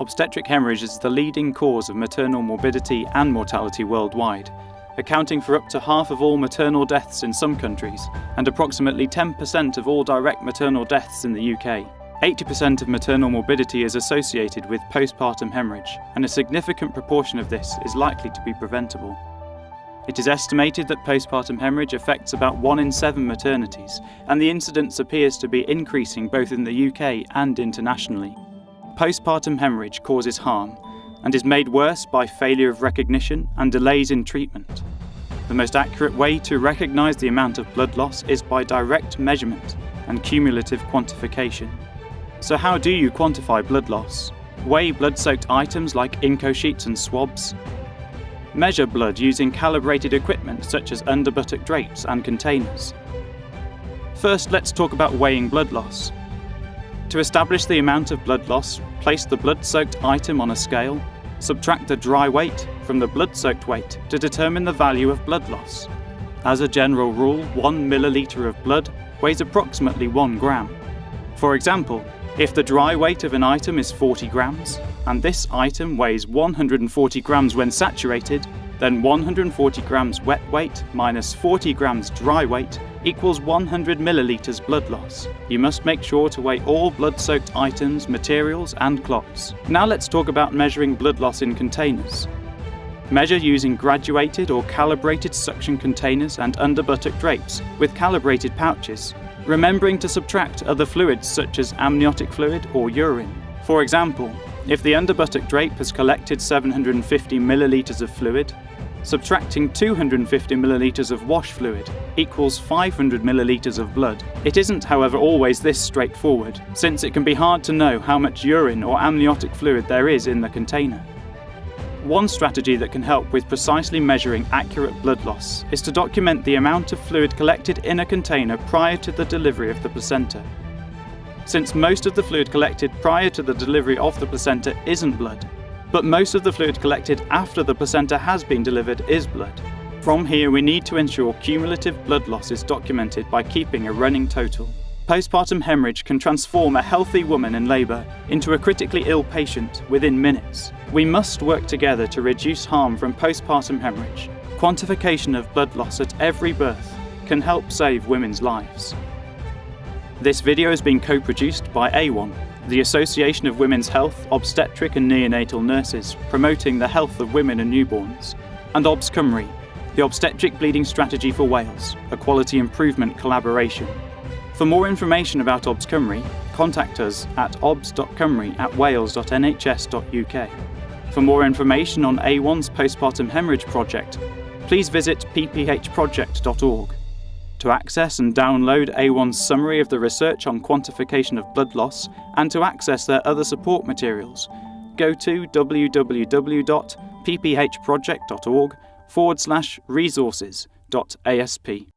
obstetric hemorrhage is the leading cause of maternal morbidity and mortality worldwide, accounting for up to half of all maternal deaths in some countries and approximately 10% of all direct maternal deaths in the UK. 80% of maternal morbidity is associated with postpartum hemorrhage, and a significant proportion of this is likely to be preventable. It is estimated that postpartum hemorrhage affects about 1 in 7 maternities, and the incidence appears to be increasing both in the UK and internationally. Postpartum hemorrhage causes harm and is made worse by failure of recognition and delays in treatment. The most accurate way to recognise the amount of blood loss is by direct measurement and cumulative quantification. So how do you quantify blood loss? Weigh blood-soaked items like Inco sheets and swabs. Measure blood using calibrated equipment such as under-buttock drapes and containers. First, let's talk about weighing blood loss. To establish the amount of blood loss, place the blood-soaked item on a scale, subtract the dry weight from the blood-soaked weight to determine the value of blood loss. As a general rule, 1 milliliter of blood weighs approximately 1 gram. For example, if the dry weight of an item is 40 grams, and this item weighs 140 grams when saturated, then 140 grams wet weight minus 40 grams dry weight equals 100 milliliters blood loss. You must make sure to weigh all blood-soaked items, materials and clots. Now let's talk about measuring blood loss in containers. Measure using graduated or calibrated suction containers and under-buttock drapes with calibrated pouches, remembering to subtract other fluids such as amniotic fluid or urine. For example, if the under-buttock drape has collected 750 milliliters of fluid, subtracting 250 milliliters of wash fluid equals 500 milliliters of blood. It isn't, however, always this straightforward, since it can be hard to know how much urine or amniotic fluid there is in the container. One strategy that can help with precisely measuring accurate blood loss is to document the amount of fluid collected in a container prior to the delivery of the placenta. Since most of the fluid collected prior to the delivery of the placenta isn't blood, but most of the fluid collected after the placenta has been delivered is blood. From here, we need to ensure cumulative blood loss is documented by keeping a running total. Postpartum hemorrhage can transform a healthy woman in labour into a critically ill patient within minutes. We must work together to reduce harm from postpartum hemorrhage. Quantification of blood loss at every birth can help save women's lives. This video has been co-produced by A1, the Association of Women's Health, Obstetric and Neonatal Nurses, promoting the health of women and newborns, and OBSCYMRU, the Obstetric Bleeding Strategy for Wales, a quality improvement collaboration. For more information about OBSCYMRU, contact us at obs.cymru@wales.nhs.uk. For more information on A1's postpartum hemorrhage project, please visit pphproject.org. To access and download A1's summary of the research on quantification of blood loss and to access their other support materials, go to www.pphproject.org/resources.asp.